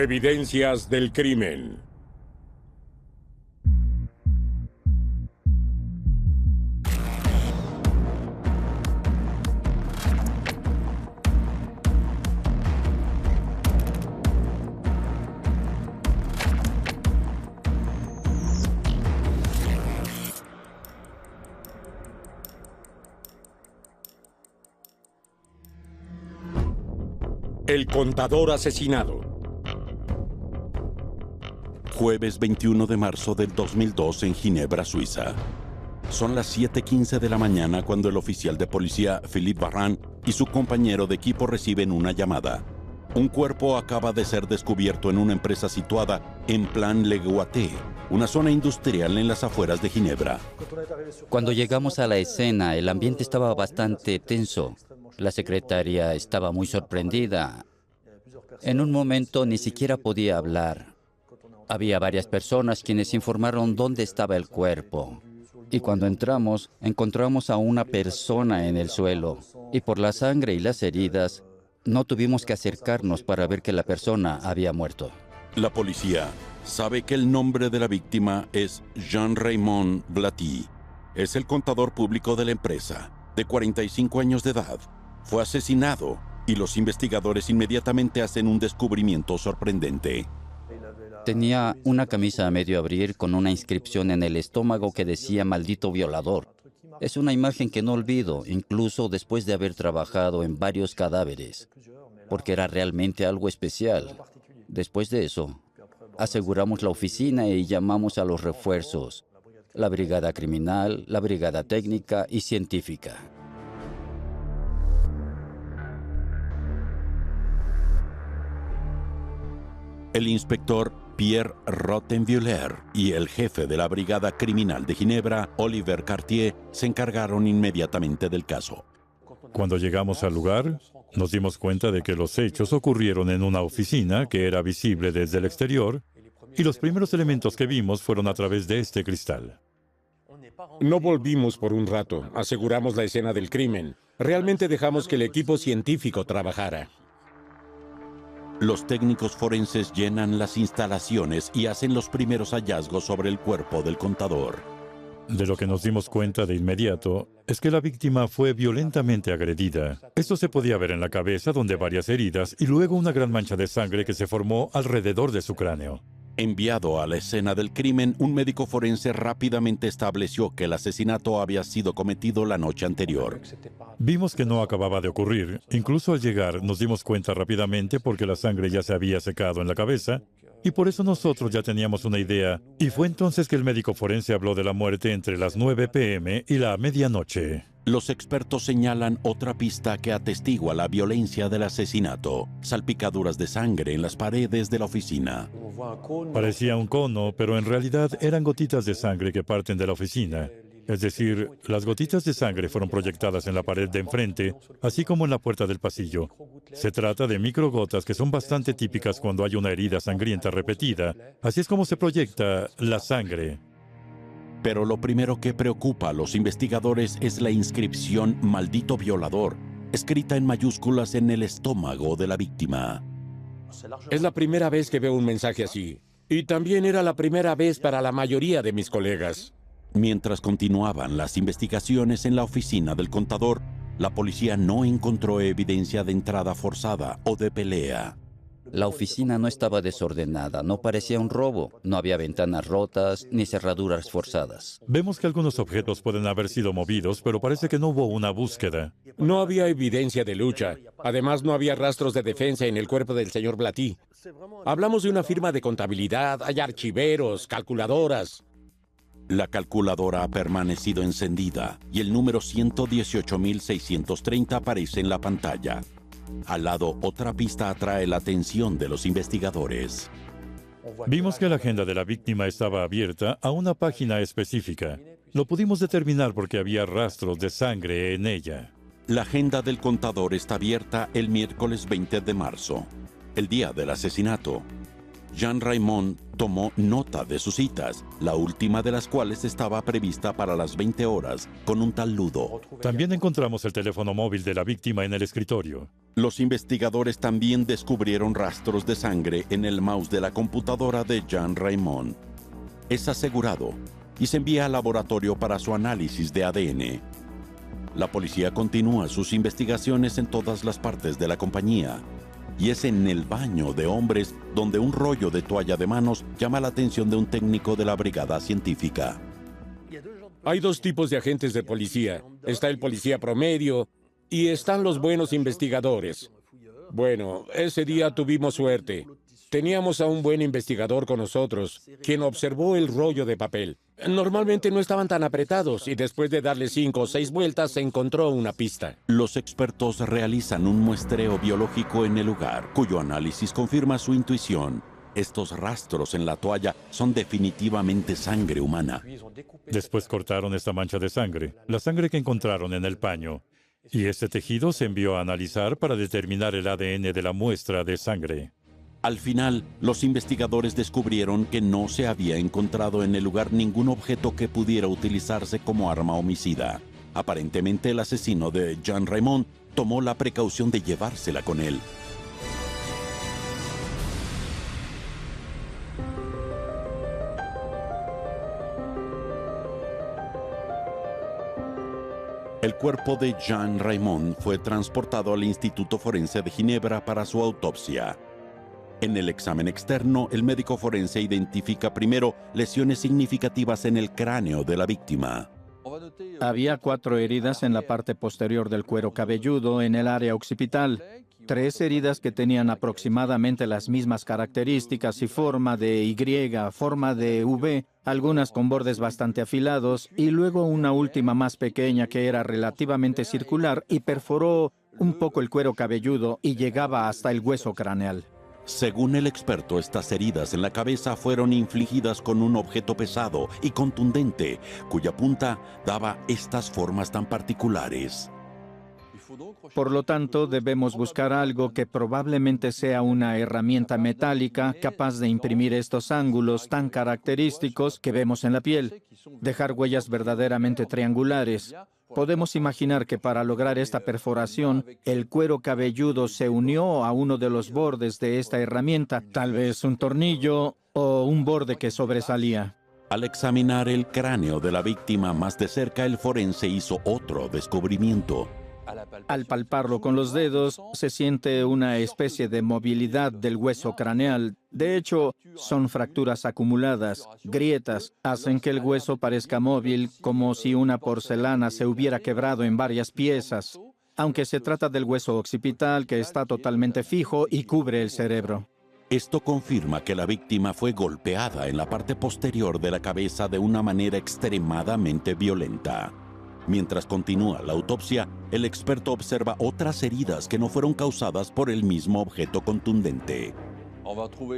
Evidencias del crimen. El contador asesinado. Jueves 21 de marzo del 2002 en Ginebra, Suiza. Son las 7:15 de la mañana cuando el oficial de policía Philippe Varran y su compañero de equipo reciben una llamada. Un cuerpo acaba de ser descubierto en una empresa situada en Plan Le Guaté, una zona industrial en las afueras de Ginebra. Cuando llegamos a la escena, el ambiente estaba bastante tenso. La secretaria estaba muy sorprendida. En un momento ni siquiera podía hablar. Había varias personas quienes informaron dónde estaba el cuerpo. Y cuando entramos, encontramos a una persona en el suelo. Y por la sangre y las heridas, no tuvimos que acercarnos para ver que la persona había muerto. La policía sabe que el nombre de la víctima es Jean-Raymond Blaty. Es el contador público de la empresa, de 45 años de edad. Fue asesinado y los investigadores inmediatamente hacen un descubrimiento sorprendente. Tenía una camisa a medio abrir con una inscripción en el estómago que decía "maldito violador". Es una imagen que no olvido, incluso después de haber trabajado en varios cadáveres, porque era realmente algo especial. Después de eso, aseguramos la oficina y llamamos a los refuerzos, la brigada criminal, la brigada técnica y científica. El inspector Pierre Rottenwüller y el jefe de la Brigada Criminal de Ginebra, Oliver Cartier, se encargaron inmediatamente del caso. Cuando llegamos al lugar, nos dimos cuenta de que los hechos ocurrieron en una oficina que era visible desde el exterior, y los primeros elementos que vimos fueron a través de este cristal. No volvimos por un rato. Aseguramos la escena del crimen. Realmente dejamos que el equipo científico trabajara. Los técnicos forenses llenan las instalaciones y hacen los primeros hallazgos sobre el cuerpo del contador. De lo que nos dimos cuenta de inmediato es que la víctima fue violentamente agredida. Esto se podía ver en la cabeza, donde varias heridas, y luego una gran mancha de sangre que se formó alrededor de su cráneo. Enviado a la escena del crimen, un médico forense rápidamente estableció que el asesinato había sido cometido la noche anterior. Vimos que no acababa de ocurrir. Incluso al llegar nos dimos cuenta rápidamente porque la sangre ya se había secado en la cabeza, y por eso nosotros ya teníamos una idea. Y fue entonces que el médico forense habló de la muerte entre las 9 p.m. y la medianoche. Los expertos señalan otra pista que atestigua la violencia del asesinato: salpicaduras de sangre en las paredes de la oficina. Parecía un cono, pero en realidad eran gotitas de sangre que parten de la oficina. Es decir, las gotitas de sangre fueron proyectadas en la pared de enfrente, así como en la puerta del pasillo. Se trata de microgotas que son bastante típicas cuando hay una herida sangrienta repetida. Así es como se proyecta la sangre. Pero lo primero que preocupa a los investigadores es la inscripción "maldito violador", escrita en mayúsculas en el estómago de la víctima. Es la primera vez que veo un mensaje así. Y también era la primera vez para la mayoría de mis colegas. Mientras continuaban las investigaciones en la oficina del contador, la policía no encontró evidencia de entrada forzada o de pelea. La oficina no estaba desordenada, no parecía un robo, no había ventanas rotas ni cerraduras forzadas. Vemos que algunos objetos pueden haber sido movidos, pero parece que no hubo una búsqueda. No había evidencia de lucha. Además, no había rastros de defensa en el cuerpo del señor Blaty. Hablamos de una firma de contabilidad, hay archiveros, calculadoras. La calculadora ha permanecido encendida y el número 118.630 aparece en la pantalla. Al lado, otra pista atrae la atención de los investigadores. Vimos que la agenda de la víctima estaba abierta a una página específica. Lo pudimos determinar porque había rastros de sangre en ella. La agenda del contador está abierta el miércoles 20 de marzo, el día del asesinato. Jean-Raymond tomó nota de sus citas, la última de las cuales estaba prevista para las 20 horas, con un tal Ludo. También encontramos el teléfono móvil de la víctima en el escritorio. Los investigadores también descubrieron rastros de sangre en el mouse de la computadora de Jean Raymond. Es asegurado y se envía al laboratorio para su análisis de ADN. La policía continúa sus investigaciones en todas las partes de la compañía. Y es en el baño de hombres donde un rollo de toalla de manos llama la atención de un técnico de la brigada científica. Hay dos tipos de agentes de policía. Está el policía promedio y están los buenos investigadores. Bueno, ese día tuvimos suerte. Teníamos a un buen investigador con nosotros, quien observó el rollo de papel. Normalmente no estaban tan apretados y después de darle 5 o 6 vueltas se encontró una pista. Los expertos realizan un muestreo biológico en el lugar, cuyo análisis confirma su intuición. Estos rastros en la toalla son definitivamente sangre humana. Después cortaron esta mancha de sangre, la sangre que encontraron en el paño. Y este tejido se envió a analizar para determinar el ADN de la muestra de sangre. Al final, los investigadores descubrieron que no se había encontrado en el lugar ningún objeto que pudiera utilizarse como arma homicida. Aparentemente, el asesino de Jean Raymond tomó la precaución de llevársela con él. El cuerpo de Jean Raymond fue transportado al Instituto Forense de Ginebra para su autopsia. En el examen externo, el médico forense identifica primero lesiones significativas en el cráneo de la víctima. Había 4 heridas en la parte posterior del cuero cabelludo en el área occipital. 3 heridas que tenían aproximadamente las mismas características y forma de Y, forma de V, algunas con bordes bastante afilados, y luego una última más pequeña que era relativamente circular y perforó un poco el cuero cabelludo y llegaba hasta el hueso craneal. Según el experto, estas heridas en la cabeza fueron infligidas con un objeto pesado y contundente, cuya punta daba estas formas tan particulares. Por lo tanto, debemos buscar algo que probablemente sea una herramienta metálica capaz de imprimir estos ángulos tan característicos que vemos en la piel, dejar huellas verdaderamente triangulares. Podemos imaginar que para lograr esta perforación, el cuero cabelludo se unió a uno de los bordes de esta herramienta, tal vez un tornillo o un borde que sobresalía. Al examinar el cráneo de la víctima más de cerca, el forense hizo otro descubrimiento. Al palparlo con los dedos, se siente una especie de movilidad del hueso craneal. De hecho, son fracturas acumuladas, grietas, hacen que el hueso parezca móvil, como si una porcelana se hubiera quebrado en varias piezas, aunque se trata del hueso occipital que está totalmente fijo y cubre el cerebro. Esto confirma que la víctima fue golpeada en la parte posterior de la cabeza de una manera extremadamente violenta. Mientras continúa la autopsia, el experto observa otras heridas que no fueron causadas por el mismo objeto contundente.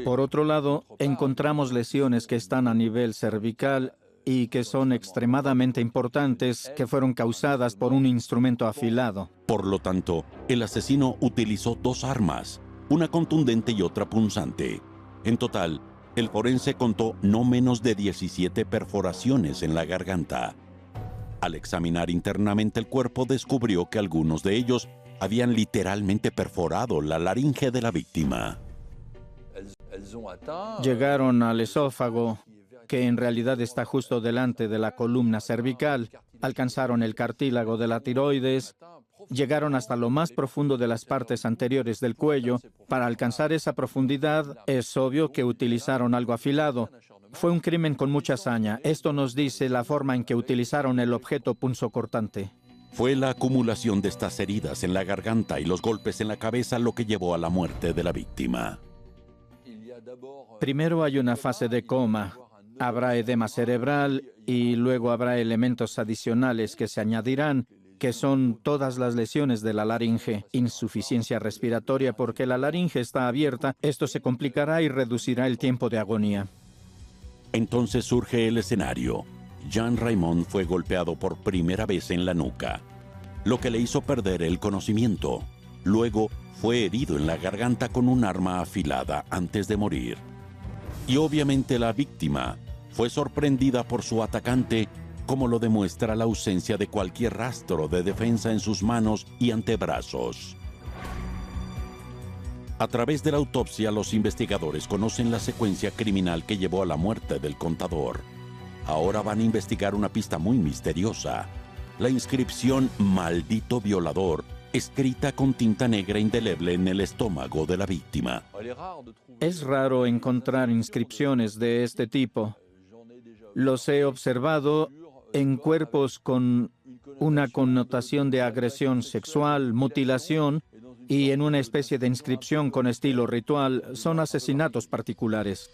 Por otro lado, encontramos lesiones que están a nivel cervical y que son extremadamente importantes, que fueron causadas por un instrumento afilado. Por lo tanto, el asesino utilizó 2 armas, una contundente y otra punzante. En total, el forense contó no menos de 17 perforaciones en la garganta. Al examinar internamente el cuerpo, descubrió que algunos de ellos habían literalmente perforado la laringe de la víctima. Llegaron al esófago, que en realidad está justo delante de la columna cervical. Alcanzaron el cartílago de la tiroides. Llegaron hasta lo más profundo de las partes anteriores del cuello. Para alcanzar esa profundidad, es obvio que utilizaron algo afilado. Fue un crimen con mucha hazaña. Esto nos dice la forma en que utilizaron el objeto punzocortante. Fue la acumulación de estas heridas en la garganta y los golpes en la cabeza lo que llevó a la muerte de la víctima. Primero hay una fase de coma. Habrá edema cerebral y luego habrá elementos adicionales que se añadirán, que son todas las lesiones de la laringe, insuficiencia respiratoria porque la laringe está abierta. Esto se complicará y reducirá el tiempo de agonía. Entonces surge el escenario. Jean Raymond fue golpeado por primera vez en la nuca, lo que le hizo perder el conocimiento. Luego fue herido en la garganta con un arma afilada antes de morir. Y obviamente la víctima fue sorprendida por su atacante, como lo demuestra la ausencia de cualquier rastro de defensa en sus manos y antebrazos. A través de la autopsia, los investigadores conocen la secuencia criminal que llevó a la muerte del contador. Ahora van a investigar una pista muy misteriosa: la inscripción "Maldito violador", escrita con tinta negra indeleble en el estómago de la víctima. Es raro encontrar inscripciones de este tipo. Los he observado en cuerpos con una connotación de agresión sexual, mutilación y en una especie de inscripción con estilo ritual. Son asesinatos particulares.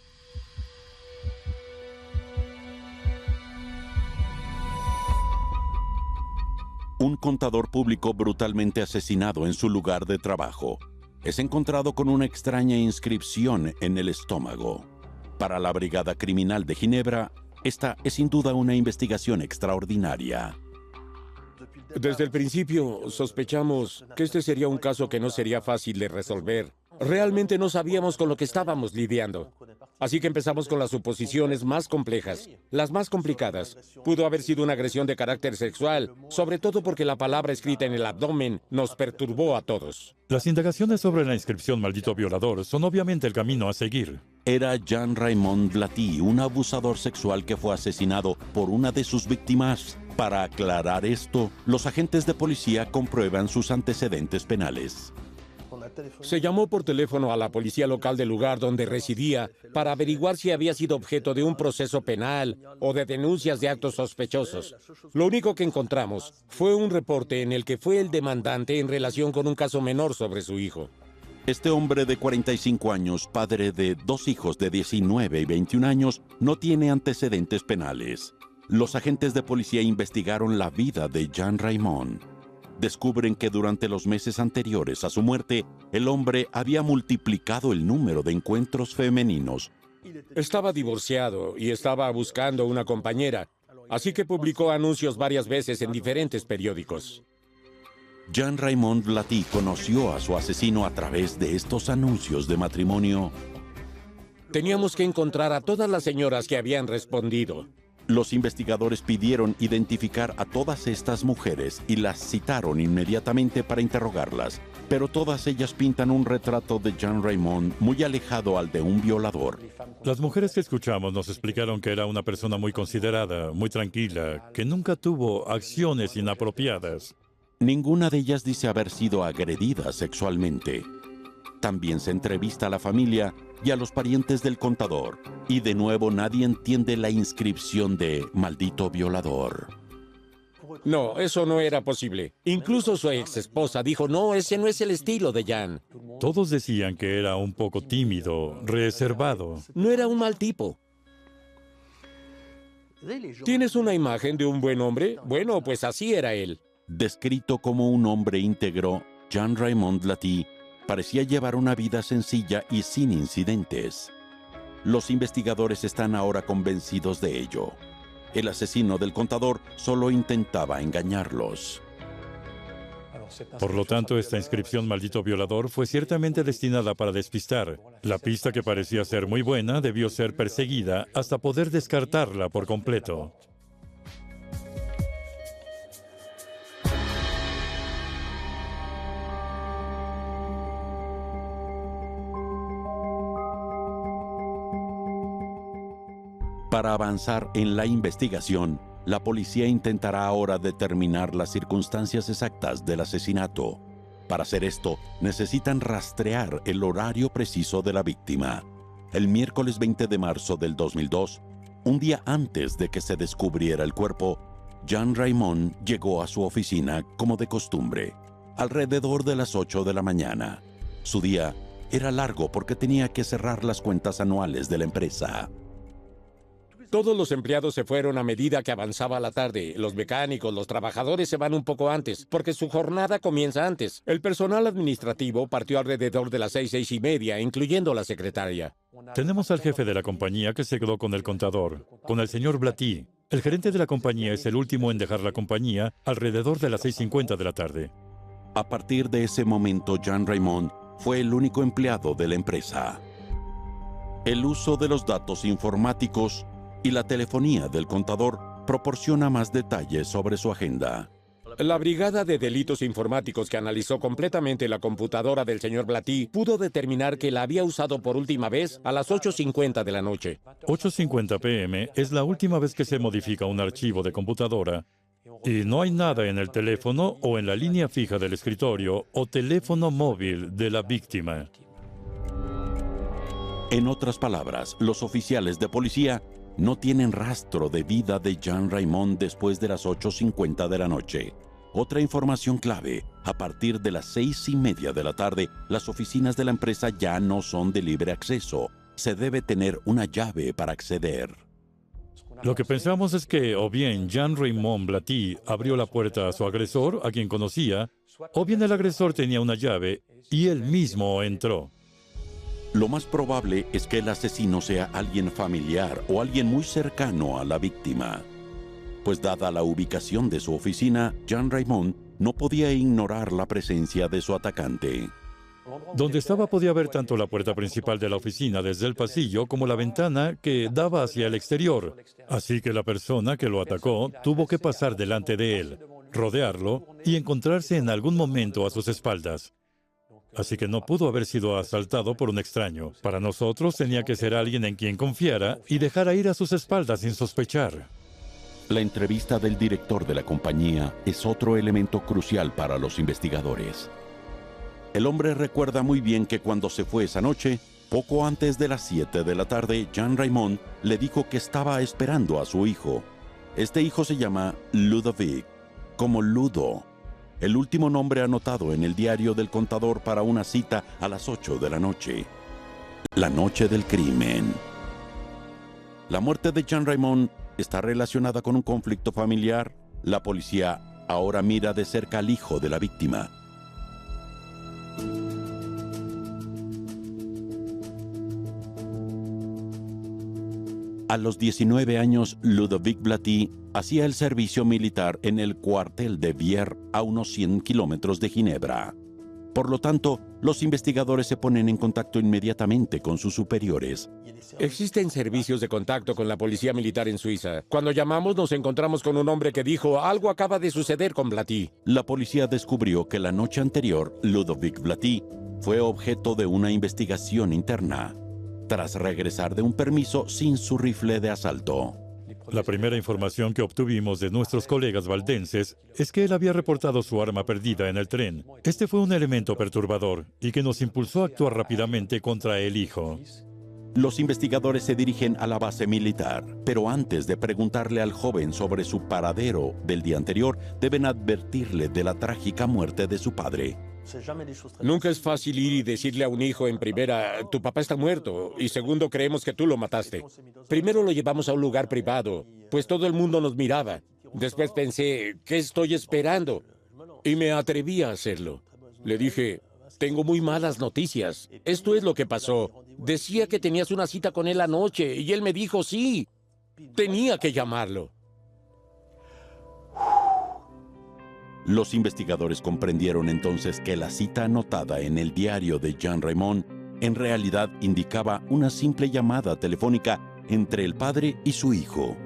Un contador público brutalmente asesinado en su lugar de trabajo es encontrado con una extraña inscripción en el estómago. Para la Brigada Criminal de Ginebra, esta es sin duda una investigación extraordinaria. Desde el principio sospechamos que este sería un caso que no sería fácil de resolver. Realmente no sabíamos con lo que estábamos lidiando. Así que empezamos con las suposiciones más complejas, las más complicadas. Pudo haber sido una agresión de carácter sexual, sobre todo porque la palabra escrita en el abdomen nos perturbó a todos. Las indagaciones sobre la inscripción "Maldito violador" son obviamente el camino a seguir. Era Jean-Raymond Blatty, un abusador sexual que fue asesinado por una de sus víctimas. Para aclarar esto, los agentes de policía comprueban sus antecedentes penales. Se llamó por teléfono a la policía local del lugar donde residía para averiguar si había sido objeto de un proceso penal o de denuncias de actos sospechosos. Lo único que encontramos fue un reporte en el que fue el demandante en relación con un caso menor sobre su hijo. Este hombre de 45 años, padre de 2 hijos de 19 y 21 años, no tiene antecedentes penales. Los agentes de policía investigaron la vida de Jean-Raymond. Descubren que durante los meses anteriores a su muerte, el hombre había multiplicado el número de encuentros femeninos. Estaba divorciado y estaba buscando una compañera, así que publicó anuncios varias veces en diferentes periódicos. Jean-Raymond Blatty conoció a su asesino a través de estos anuncios de matrimonio. Teníamos que encontrar a todas las señoras que habían respondido. Los investigadores pidieron identificar a todas estas mujeres y las citaron inmediatamente para interrogarlas, pero todas ellas pintan un retrato de Jean-Raymond muy alejado al de un violador. Las mujeres que escuchamos nos explicaron que era una persona muy considerada, muy tranquila, que nunca tuvo acciones inapropiadas. Ninguna de ellas dice haber sido agredida sexualmente. También se entrevista a la familia y a los parientes del contador, y de nuevo nadie entiende la inscripción de "Maldito violador". No, eso no era posible. Incluso su ex esposa dijo, no, ese no es el estilo de Jan. Todos decían que era un poco tímido, reservado. No era un mal tipo. ¿Tienes una imagen de un buen hombre? Bueno, pues así era él. Descrito como un hombre íntegro, Jean-Raymond Blatty parecía llevar una vida sencilla y sin incidentes. Los investigadores están ahora convencidos de ello. El asesino del contador solo intentaba engañarlos. Por lo tanto, esta inscripción "Maldito violador" fue ciertamente destinada para despistar. La pista, que parecía ser muy buena, debió ser perseguida hasta poder descartarla por completo. Para avanzar en la investigación, la policía intentará ahora determinar las circunstancias exactas del asesinato. Para hacer esto, necesitan rastrear el horario preciso de la víctima. El miércoles 20 de marzo del 2002, un día antes de que se descubriera el cuerpo, Jean-Raymond llegó a su oficina como de costumbre, alrededor de las 8 de la mañana. Su día era largo porque tenía que cerrar las cuentas anuales de la empresa. Todos los empleados se fueron a medida que avanzaba la tarde. Los mecánicos, los trabajadores se van un poco antes, porque su jornada comienza antes. El personal administrativo partió alrededor de las 6:30, incluyendo la secretaria. Tenemos al jefe de la compañía que se quedó con el contador, con el señor Blatty. El gerente de la compañía es el último en dejar la compañía alrededor de las 6:50 de la tarde. A partir de ese momento, Jean-Raymond fue el único empleado de la empresa. El uso de los datos informáticos y la telefonía del contador proporciona más detalles sobre su agenda. La Brigada de Delitos Informáticos que analizó completamente la computadora del señor Blatty pudo determinar que la había usado por última vez a las 8:50 de la noche. 8:50 p.m. es la última vez que se modifica un archivo de computadora y no hay nada en el teléfono o en la línea fija del escritorio o teléfono móvil de la víctima. En otras palabras, los oficiales de policía no tienen rastro de vida de Jean Raymond después de las 8:50 de la noche. Otra información clave: a partir de las 6:30 de la tarde, las oficinas de la empresa ya no son de libre acceso. Se debe tener una llave para acceder. Lo que pensamos es que o bien Jean Raymond Blatty abrió la puerta a su agresor, a quien conocía, o bien el agresor tenía una llave y él mismo entró. Lo más probable es que el asesino sea alguien familiar o alguien muy cercano a la víctima. Pues dada la ubicación de su oficina, Jean Raymond no podía ignorar la presencia de su atacante. Donde estaba podía ver tanto la puerta principal de la oficina desde el pasillo como la ventana que daba hacia el exterior. Así que la persona que lo atacó tuvo que pasar delante de él, rodearlo y encontrarse en algún momento a sus espaldas. Así que no pudo haber sido asaltado por un extraño. Para nosotros tenía que ser alguien en quien confiara y dejara ir a sus espaldas sin sospechar. La entrevista del director de la compañía es otro elemento crucial para los investigadores. El hombre recuerda muy bien que cuando se fue esa noche, poco antes de las 7 de la tarde, Jean Raymond le dijo que estaba esperando a su hijo. Este hijo se llama Ludovic, como Ludo, el último nombre anotado en el diario del contador para una cita a las 8 de la noche. La noche del crimen. La muerte de Jean Raymond está relacionada con un conflicto familiar. La policía ahora mira de cerca al hijo de la víctima. A los 19 años, Ludovic Blatty hacía el servicio militar en el cuartel de Vierre, a unos 100 kilómetros de Ginebra. Por lo tanto, los investigadores se ponen en contacto inmediatamente con sus superiores. Existen servicios de contacto con la policía militar en Suiza. Cuando llamamos nos encontramos con un hombre que dijo: algo acaba de suceder con Blatty. La policía descubrió que la noche anterior, Ludovic Blatty fue objeto de una investigación interna, tras regresar de un permiso sin su rifle de asalto. La primera información que obtuvimos de nuestros colegas valdenses es que él había reportado su arma perdida en el tren. Este fue un elemento perturbador y que nos impulsó a actuar rápidamente contra el hijo. Los investigadores se dirigen a la base militar, pero antes de preguntarle al joven sobre su paradero del día anterior, deben advertirle de la trágica muerte de su padre. Nunca es fácil ir y decirle a un hijo en primera: tu papá está muerto, y segundo, creemos que tú lo mataste. Primero lo llevamos a un lugar privado, pues todo el mundo nos miraba. Después pensé: ¿qué estoy esperando? Y me atreví a hacerlo. Le dije: tengo muy malas noticias. Esto es lo que pasó. Decía que tenías una cita con él anoche, y él me dijo sí. Tenía que llamarlo. Los investigadores comprendieron entonces que la cita anotada en el diario de Jean Raymond en realidad indicaba una simple llamada telefónica entre el padre y su hijo.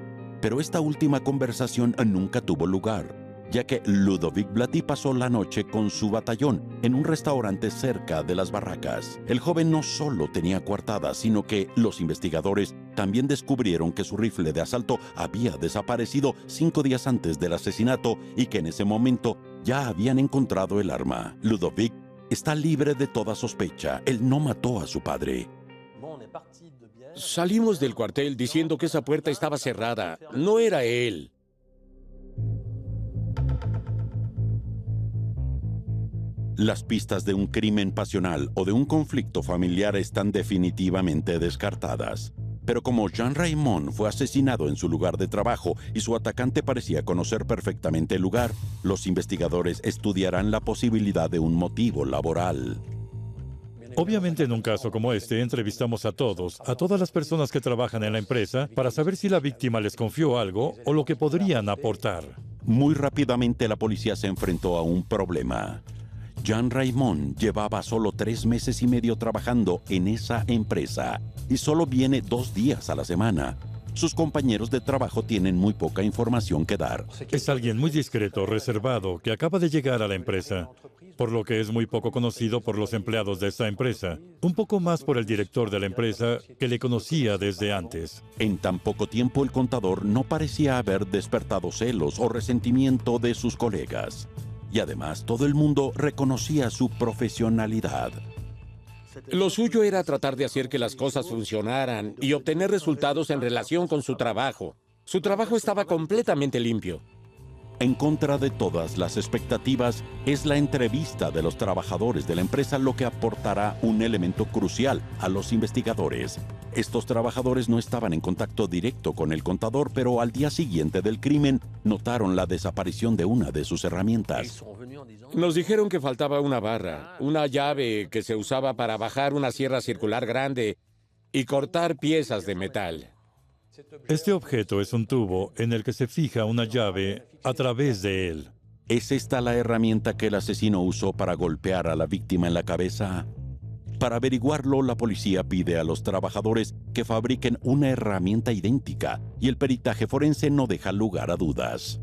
Pero esta última conversación nunca tuvo lugar, ya que Ludovic Blatty pasó la noche con su batallón en un restaurante cerca de las barracas. El joven no solo tenía coartada, sino que los investigadores también descubrieron que su rifle de asalto había desaparecido 5 días antes del asesinato y que en ese momento ya habían encontrado el arma. Ludovic está libre de toda sospecha. Él no mató a su padre. Salimos del cuartel diciendo que esa puerta estaba cerrada. No era él. Las pistas de un crimen pasional o de un conflicto familiar están definitivamente descartadas. Pero como Jean Raymond fue asesinado en su lugar de trabajo y su atacante parecía conocer perfectamente el lugar, los investigadores estudiarán la posibilidad de un motivo laboral. Obviamente, en un caso como este, entrevistamos a todas las personas que trabajan en la empresa para saber si la víctima les confió algo o lo que podrían aportar. Muy rápidamente la policía se enfrentó a un problema. Jean Raymond llevaba solo 3 meses y medio trabajando en esa empresa y solo viene 2 días a la semana. sus compañeros de trabajo tienen muy poca información que dar. Es alguien muy discreto, reservado, que acaba de llegar a la empresa, por lo que es muy poco conocido por los empleados de esta empresa. Un poco más por el director de la empresa, que le conocía desde antes. En tan poco tiempo, el contador no parecía haber despertado celos o resentimiento de sus colegas. Y además, todo el mundo reconocía su profesionalidad. Lo suyo era tratar de hacer que las cosas funcionaran y obtener resultados en relación con su trabajo. Su trabajo estaba completamente limpio. En contra de todas las expectativas, es la entrevista de los trabajadores de la empresa lo que aportará un elemento crucial a los investigadores. Estos trabajadores no estaban en contacto directo con el contador, pero al día siguiente del crimen notaron la desaparición de una de sus herramientas. Nos dijeron que faltaba una barra, una llave que se usaba para bajar una sierra circular grande y cortar piezas de metal. Este objeto es un tubo en el que se fija una llave a través de él. ¿Es esta la herramienta que el asesino usó para golpear a la víctima en la cabeza? Para averiguarlo, la policía pide a los trabajadores que fabriquen una herramienta idéntica y el peritaje forense no deja lugar a dudas.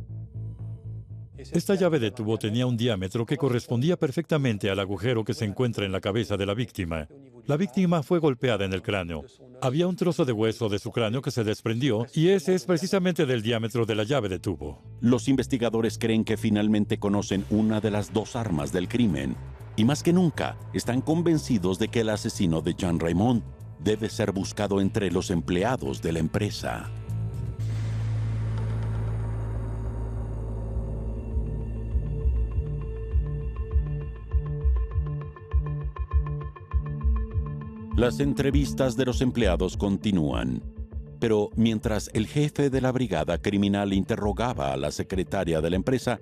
Esta llave de tubo tenía un diámetro que correspondía perfectamente al agujero que se encuentra en la cabeza de la víctima. La víctima fue golpeada en el cráneo. Había un trozo de hueso de su cráneo que se desprendió y ese es precisamente del diámetro de la llave de tubo. Los investigadores creen que finalmente conocen una de las dos armas del crimen y más que nunca están convencidos de que el asesino de Jean Raymond debe ser buscado entre los empleados de la empresa. Las entrevistas de los empleados continúan, pero mientras el jefe de la brigada criminal interrogaba a la secretaria de la empresa,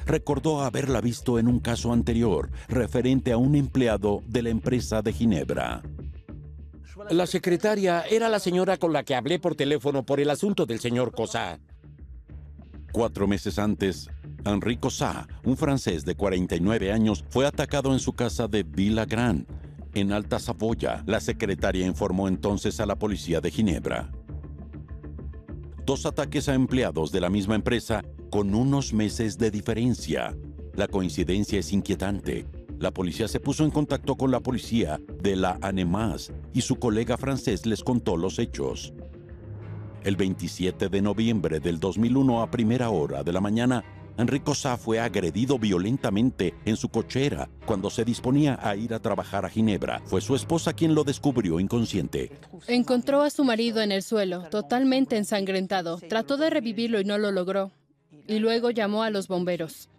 recordó haberla visto en un caso anterior, referente a un empleado de la empresa de Ginebra. La secretaria era la señora con la que hablé por teléfono por el asunto del señor Cossat. 4 meses antes, Henri Cossat, un francés de 49 años, fue atacado en su casa de Villagrán, en Alta Saboya. La secretaria informó entonces a la policía de Ginebra. 2 ataques a empleados de la misma empresa con unos meses de diferencia. La coincidencia es inquietante. La policía se puso en contacto con la policía de la ANEMAS y su colega francés les contó los hechos. El 27 de noviembre del 2001 a primera hora de la mañana, Henri Cossat fue agredido violentamente en su cochera cuando se disponía a ir a trabajar a Ginebra. Fue su esposa quien lo descubrió inconsciente. Encontró a su marido en el suelo, totalmente ensangrentado. Trató de revivirlo y no lo logró. Y luego llamó a los bomberos.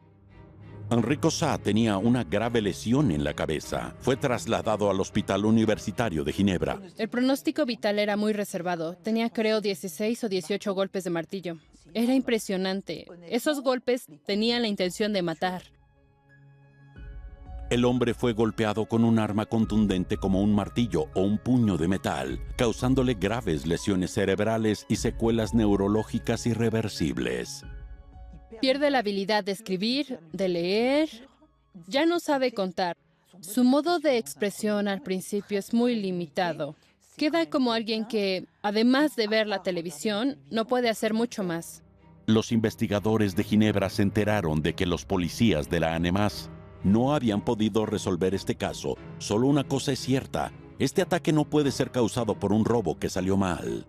Henri Cossat tenía una grave lesión en la cabeza. Fue trasladado al Hospital Universitario de Ginebra. El pronóstico vital era muy reservado. Tenía, creo, 16 o 18 golpes de martillo. Era impresionante. Esos golpes tenían la intención de matar. El hombre fue golpeado con un arma contundente como un martillo o un puño de metal, causándole graves lesiones cerebrales y secuelas neurológicas irreversibles. Pierde la habilidad de escribir, de leer. Ya no sabe contar. Su modo de expresión al principio es muy limitado. Queda como alguien que, además de ver la televisión, no puede hacer mucho más. Los investigadores de Ginebra se enteraron de que los policías de la ANEMAS no habían podido resolver este caso. Solo una cosa es cierta: este ataque no puede ser causado por un robo que salió mal.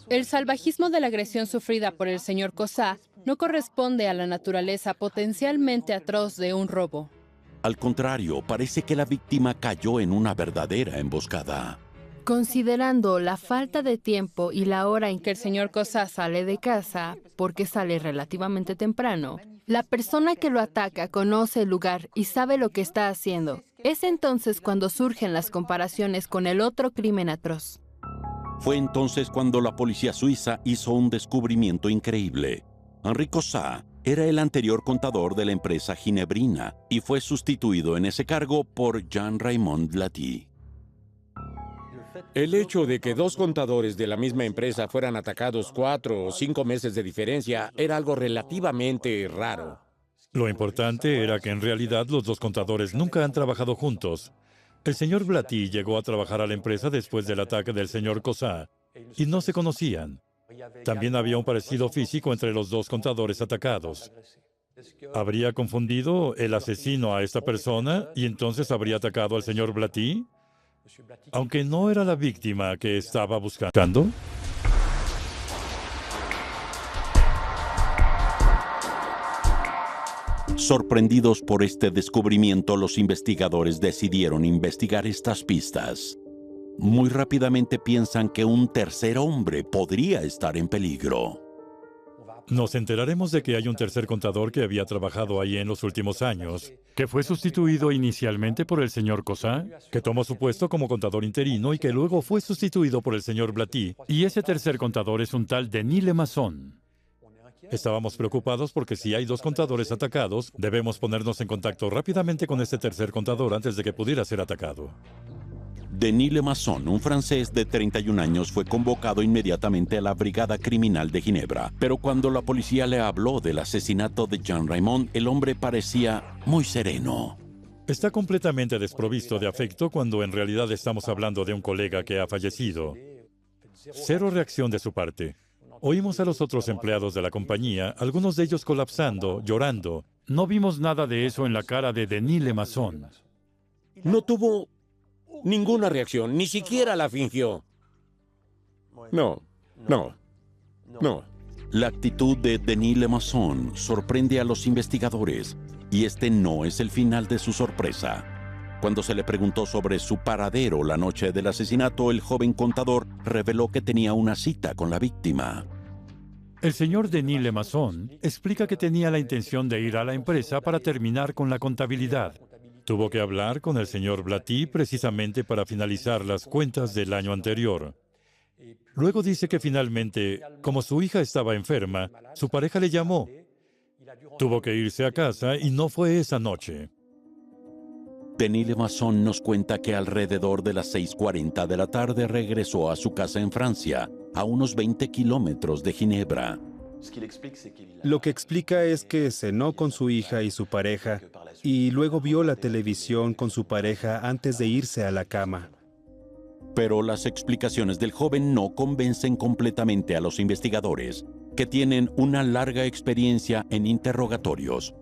El salvajismo de la agresión sufrida por el señor Cossat no corresponde a la naturaleza potencialmente atroz de un robo. Al contrario, parece que la víctima cayó en una verdadera emboscada. Considerando la falta de tiempo y la hora en Que el señor Cossat sale de casa, porque sale relativamente temprano, la persona que lo ataca conoce el lugar y sabe lo que está haciendo. Es entonces cuando surgen las comparaciones con el otro crimen atroz. Fue entonces cuando la policía suiza hizo un descubrimiento increíble. Henri Cossat era el anterior contador de la empresa ginebrina y fue sustituido en ese cargo por Jean Raymond Blaty. El hecho de que 2 contadores de la misma empresa fueran atacados 4 o 5 meses de diferencia era algo relativamente raro. Lo importante era que en realidad los 2 contadores nunca han trabajado juntos. El señor Blaty llegó a trabajar a la empresa después del ataque del señor Cossat y no se conocían. También había un parecido físico entre los dos contadores atacados. ¿Habría confundido el asesino a esta persona y entonces habría atacado al señor Blatty? Aunque no era la víctima que estaba buscando. Sorprendidos por este descubrimiento, los investigadores decidieron investigar estas pistas. Muy rápidamente piensan que un tercer hombre podría estar en peligro. Nos enteraremos de que hay un tercer contador que había trabajado ahí en los últimos años, que fue sustituido inicialmente por el señor Cousin, que tomó su puesto como contador interino y que luego fue sustituido por el señor Blatty. Y ese tercer contador es un tal Denis Lemasson. Estábamos preocupados porque si hay dos contadores atacados, debemos ponernos en contacto rápidamente con este tercer contador antes de que pudiera ser atacado. Denis Lemasson, un francés de 31 años, fue convocado inmediatamente a la Brigada Criminal de Ginebra. Pero cuando la policía le habló del asesinato de Jean Raymond, el hombre parecía muy sereno. Está completamente desprovisto de afecto cuando en realidad estamos hablando de un colega que ha fallecido. Cero reacción de su parte. Oímos a los otros empleados de la compañía, algunos de ellos colapsando, llorando. No vimos nada de eso en la cara de Denis Lemasson. No tuvo ninguna reacción, ni siquiera la fingió. No. La actitud de Denis Lemasson sorprende a los investigadores, y este no es el final de su sorpresa. Cuando se le preguntó sobre su paradero la noche del asesinato, el joven contador reveló que tenía una cita con la víctima. El señor Denis Lemasson explica que tenía la intención de ir a la empresa para terminar con la contabilidad. Tuvo que hablar con el señor Blatty precisamente para finalizar las cuentas del año anterior. Luego dice que finalmente, como su hija estaba enferma, su pareja le llamó. Tuvo que irse a casa y no fue esa noche. Denis Lemasson nos cuenta que alrededor de las 6:40 de la tarde regresó a su casa en Francia, a unos 20 kilómetros de Ginebra. Lo que explica es que cenó con su hija y su pareja, y luego vio la televisión con su pareja antes de irse a la cama. Pero las explicaciones del joven no convencen completamente a los investigadores, que tienen una larga experiencia en interrogatorios.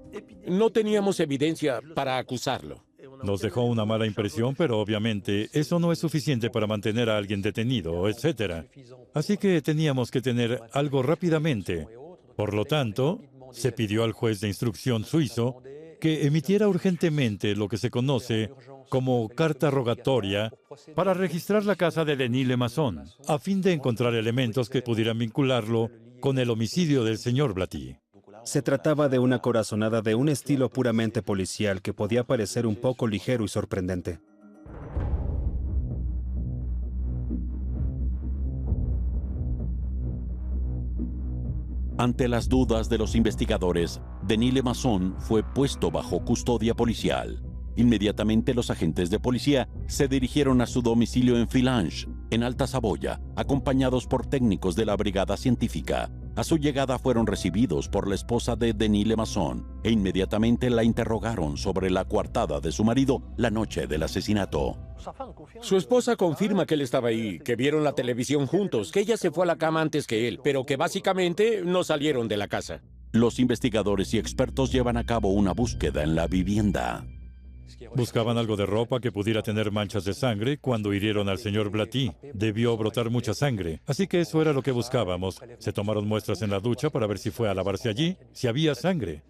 No teníamos evidencia para acusarlo. Nos dejó una mala impresión, pero obviamente eso no es suficiente para mantener a alguien detenido, etc. Así que teníamos que tener algo rápidamente. Por lo tanto, se pidió al juez de instrucción suizo que emitiera urgentemente lo que se conoce como carta rogatoria para registrar la casa de Denis Lemasson, a fin de encontrar elementos que pudieran vincularlo con el homicidio del señor Blatty. Se trataba de una corazonada de un estilo puramente policial que podía parecer un poco ligero y sorprendente. Ante las dudas de los investigadores, Denis Lemasson fue puesto bajo custodia policial. Inmediatamente los agentes de policía se dirigieron a su domicilio en Fillange, en Alta Saboya, acompañados por técnicos de la brigada científica. A su llegada fueron recibidos por la esposa de Denis Lemasson e inmediatamente la interrogaron sobre la coartada de su marido la noche del asesinato. Su esposa confirma que él estaba ahí, que vieron la televisión juntos, que ella se fue a la cama antes que él, pero que básicamente no salieron de la casa. Los investigadores y expertos llevan a cabo una búsqueda en la vivienda. Buscaban algo de ropa que pudiera tener manchas de sangre cuando hirieron al señor Blatty. Debió brotar mucha sangre, así que eso era lo que buscábamos. Se tomaron muestras en la ducha para ver si fue a lavarse allí, si había sangre.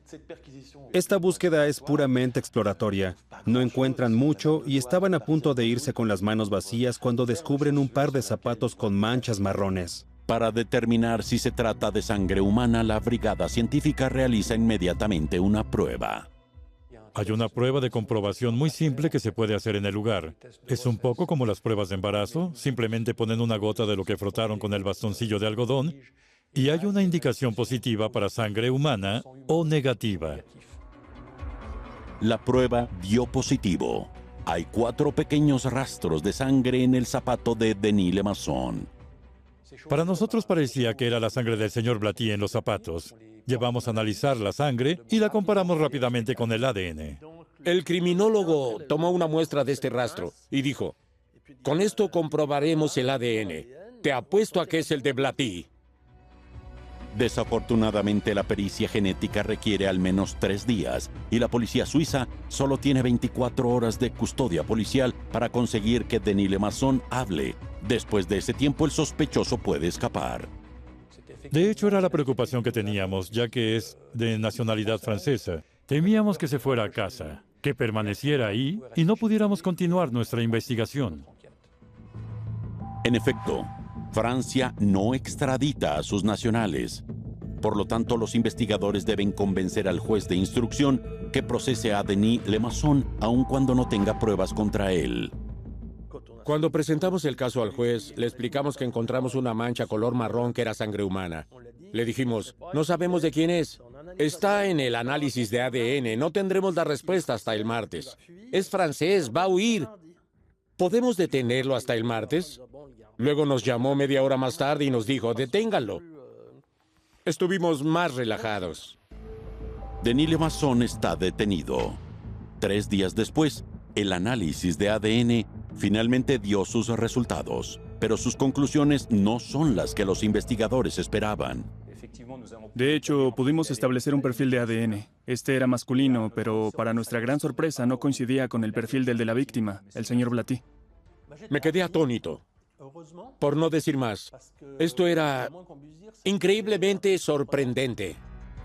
Esta búsqueda es puramente exploratoria. No encuentran mucho y estaban a punto de irse con las manos vacías cuando descubren un par de zapatos con manchas marrones. Para determinar si se trata de sangre humana, la brigada científica realiza inmediatamente una prueba. Hay una prueba de comprobación muy simple que se puede hacer en el lugar. Es un poco como las pruebas de embarazo. Simplemente ponen una gota de lo que frotaron con el bastoncillo de algodón y hay una indicación positiva para sangre humana o negativa. La prueba dio positivo. Hay 4 pequeños rastros de sangre en el zapato de Denis Lemasson. Para nosotros parecía que era la sangre del señor Blatty en los zapatos. Llevamos a analizar la sangre y la comparamos rápidamente con el ADN. El criminólogo tomó una muestra de este rastro y dijo, con esto comprobaremos el ADN. Te apuesto a que es el de Blatty. Desafortunadamente, la pericia genética requiere al menos 3 días y la policía suiza solo tiene 24 horas de custodia policial para conseguir que Denis Lemasson hable. Después de ese tiempo, el sospechoso puede escapar. De hecho, era la preocupación que teníamos, ya que es de nacionalidad francesa. Temíamos que se fuera a casa, que permaneciera ahí y no pudiéramos continuar nuestra investigación. En efecto, Francia no extradita a sus nacionales. Por lo tanto, los investigadores deben convencer al juez de instrucción que procese a Denis Lemasson aun cuando no tenga pruebas contra él. Cuando presentamos el caso al juez, le explicamos que encontramos una mancha color marrón que era sangre humana. Le dijimos, no sabemos de quién es. Está en el análisis de ADN, no tendremos la respuesta hasta el martes. Es francés, va a huir. ¿Podemos detenerlo hasta el martes? Luego nos llamó media hora más tarde y nos dijo, deténganlo. Estuvimos más relajados. Denis Lemasson está detenido. 3 días después, el análisis de ADN finalmente dio sus resultados, pero sus conclusiones no son las que los investigadores esperaban. De hecho, pudimos establecer un perfil de ADN. Este era masculino, pero para nuestra gran sorpresa no coincidía con el perfil del de la víctima, el señor Blatty. Me quedé atónito, por no decir más. Esto era increíblemente sorprendente.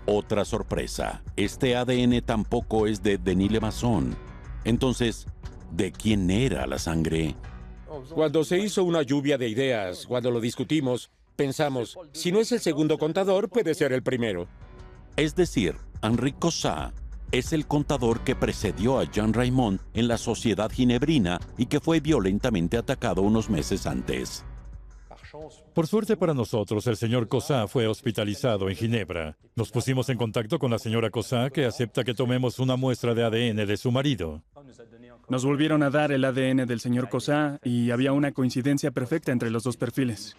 Otra sorpresa, este ADN tampoco es de Denis Lemasson. Entonces, ¿de quién era la sangre? Cuando se hizo una lluvia de ideas, cuando lo discutimos, pensamos, si no es el segundo contador, puede ser el primero. Es decir, Henri Cossat es el contador que precedió a Jean Raymond en la Sociedad Ginebrina y que fue violentamente atacado unos meses antes. Por suerte para nosotros, el señor Cossat fue hospitalizado en Ginebra. Nos pusimos en contacto con la señora Cossat, que acepta que tomemos una muestra de ADN de su marido. Nos volvieron a dar el ADN del señor Cossat y había una coincidencia perfecta entre los dos perfiles.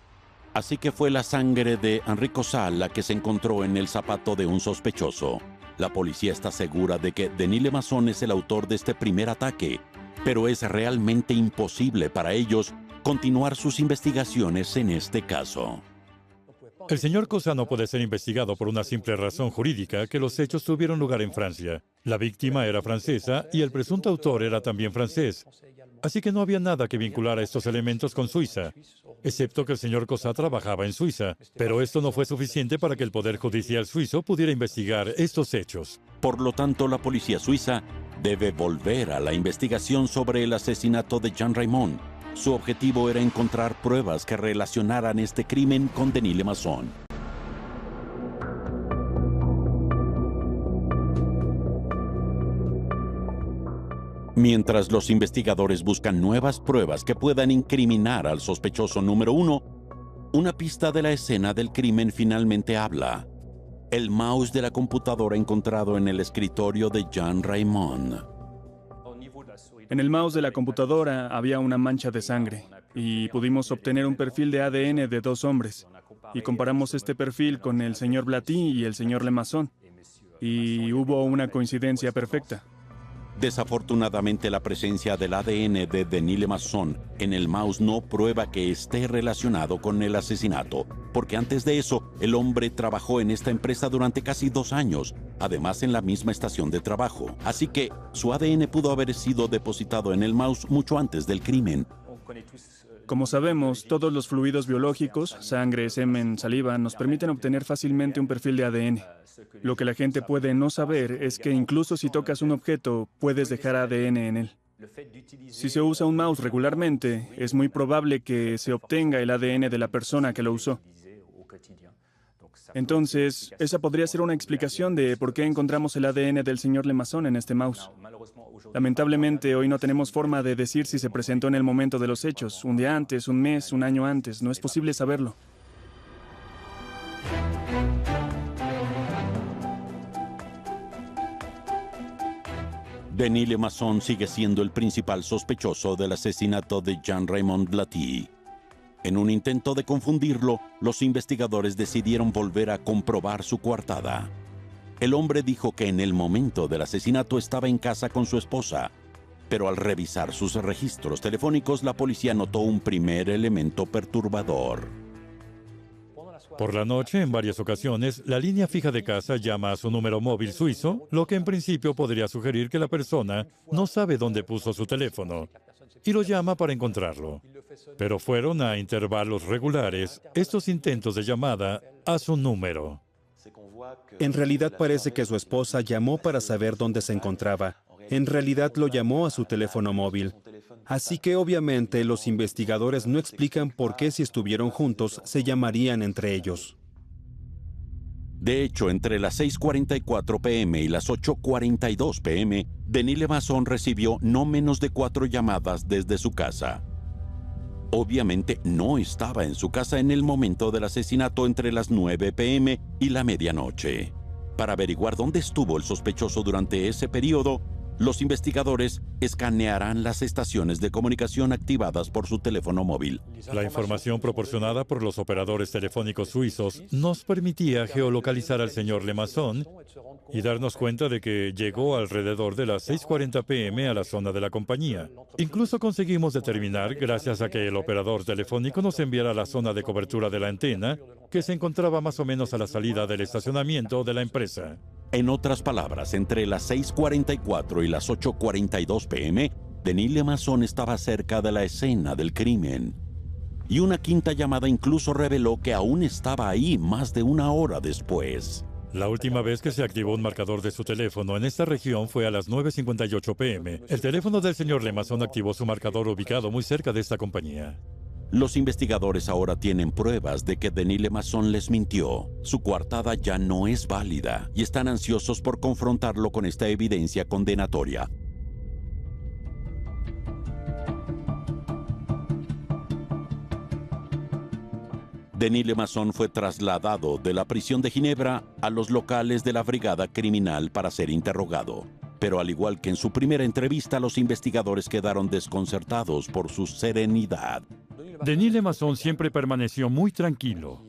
Así que fue la sangre de Henri Cossat la que se encontró en el zapato de un sospechoso. La policía está segura de que Denis Lemasson es el autor de este primer ataque, pero es realmente imposible para ellos continuar sus investigaciones en este caso. El señor Cossat no puede ser investigado por una simple razón jurídica, que los hechos tuvieron lugar en Francia. La víctima era francesa y el presunto autor era también francés. Así que no había nada que vinculara estos elementos con Suiza, excepto que el señor Cossat trabajaba en Suiza. Pero esto no fue suficiente para que el Poder Judicial suizo pudiera investigar estos hechos. Por lo tanto, la policía suiza debe volver a la investigación sobre el asesinato de Jean Raymond. Su objetivo era encontrar pruebas que relacionaran este crimen con Denis Lemasson. Mientras los investigadores buscan nuevas pruebas que puedan incriminar al sospechoso número 1, una pista de la escena del crimen finalmente habla. El mouse de la computadora encontrado en el escritorio de Jean Raymond. En el mouse de la computadora había una mancha de sangre y pudimos obtener un perfil de ADN de 2 hombres. Y comparamos este perfil con el señor Blatty y el señor Lemasson. Y hubo una coincidencia perfecta. Desafortunadamente, la presencia del ADN de Denis Lemasson en el mouse no prueba que esté relacionado con el asesinato, porque antes de eso, el hombre trabajó en esta empresa durante casi 2 años, además en la misma estación de trabajo. Así que su ADN pudo haber sido depositado en el mouse mucho antes del crimen. Como sabemos, todos los fluidos biológicos, sangre, semen, saliva, nos permiten obtener fácilmente un perfil de ADN. Lo que la gente puede no saber es que incluso si tocas un objeto, puedes dejar ADN en él. Si se usa un mouse regularmente, es muy probable que se obtenga el ADN de la persona que lo usó. Entonces, esa podría ser una explicación de por qué encontramos el ADN del señor Lemasson en este mouse. Lamentablemente, hoy no tenemos forma de decir si se presentó en el momento de los hechos, un día antes, un mes, un año antes. No es posible saberlo. Denis Lemasson sigue siendo el principal sospechoso del asesinato de Jean Raymond Blatty. En un intento de confundirlo, los investigadores decidieron volver a comprobar su coartada. El hombre dijo que en el momento del asesinato estaba en casa con su esposa, pero al revisar sus registros telefónicos, la policía notó un primer elemento perturbador. Por la noche, en varias ocasiones, la línea fija de casa llama a su número móvil suizo, lo que en principio podría sugerir que la persona no sabe dónde puso su teléfono y lo llama para encontrarlo. Pero fueron a intervalos regulares estos intentos de llamada a su número. En realidad parece que su esposa llamó para saber dónde se encontraba. En realidad lo llamó a su teléfono móvil. Así que obviamente los investigadores no explican por qué si estuvieron juntos se llamarían entre ellos. De hecho, entre las 6:44 p.m. y las 8:42 p.m., Denis LeMasson recibió no menos de 4 llamadas desde su casa. Obviamente no estaba en su casa en el momento del asesinato entre las 9 p.m. y la medianoche. Para averiguar dónde estuvo el sospechoso durante ese periodo, los investigadores escanearán las estaciones de comunicación activadas por su teléfono móvil. La información proporcionada por los operadores telefónicos suizos nos permitía geolocalizar al señor LeMasson y darnos cuenta de que llegó alrededor de las 6:40 p.m. a la zona de la compañía. Incluso conseguimos determinar, gracias a que el operador telefónico nos enviara la zona de cobertura de la antena, que se encontraba más o menos a la salida del estacionamiento de la empresa. En otras palabras, entre las 6:44 y las 8:42 p.m., Denis LeMasson estaba cerca de la escena del crimen. Y una quinta llamada incluso reveló que aún estaba ahí más de una hora después. La última vez que se activó un marcador de su teléfono en esta región fue a las 9:58 p.m. El teléfono del señor LeMasson activó su marcador ubicado muy cerca de esta compañía. Los investigadores ahora tienen pruebas de que Denis LeMasson les mintió. Su coartada ya no es válida y están ansiosos por confrontarlo con esta evidencia condenatoria. Denis LeMasson fue trasladado de la prisión de Ginebra a los locales de la Brigada Criminal para ser interrogado. Pero al igual que en su primera entrevista, los investigadores quedaron desconcertados por su serenidad. Denis LeMasson siempre permaneció muy tranquilo.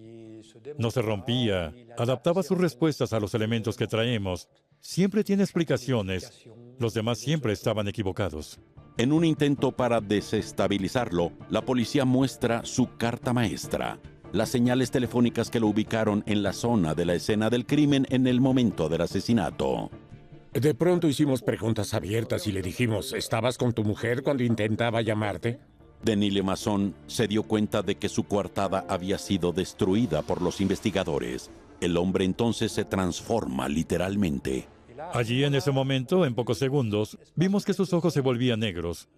No se rompía, adaptaba sus respuestas a los elementos que traemos. Siempre tiene explicaciones. Los demás siempre estaban equivocados. En un intento para desestabilizarlo, la policía muestra su carta maestra, las señales telefónicas que lo ubicaron en la zona de la escena del crimen en el momento del asesinato. De pronto hicimos preguntas abiertas y le dijimos, ¿estabas con tu mujer cuando intentaba llamarte? Denis LeMasson se dio cuenta de que su coartada había sido destruida por los investigadores. El hombre entonces se transforma literalmente. Allí en ese momento, en pocos segundos, vimos que sus ojos se volvían negros.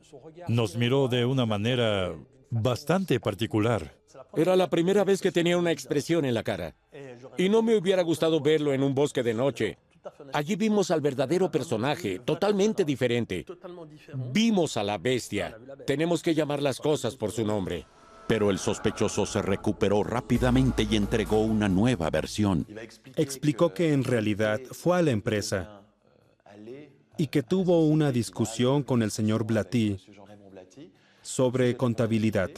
Nos miró de una manera bastante particular. Era la primera vez que tenía una expresión en la cara. Y no me hubiera gustado verlo en un bosque de noche. Allí vimos al verdadero personaje, totalmente diferente. Vimos a la bestia. Tenemos que llamar las cosas por su nombre. Pero el sospechoso se recuperó rápidamente y entregó una nueva versión. Explicó que en realidad fue a la empresa y que tuvo una discusión con el señor Blatty sobre contabilidad.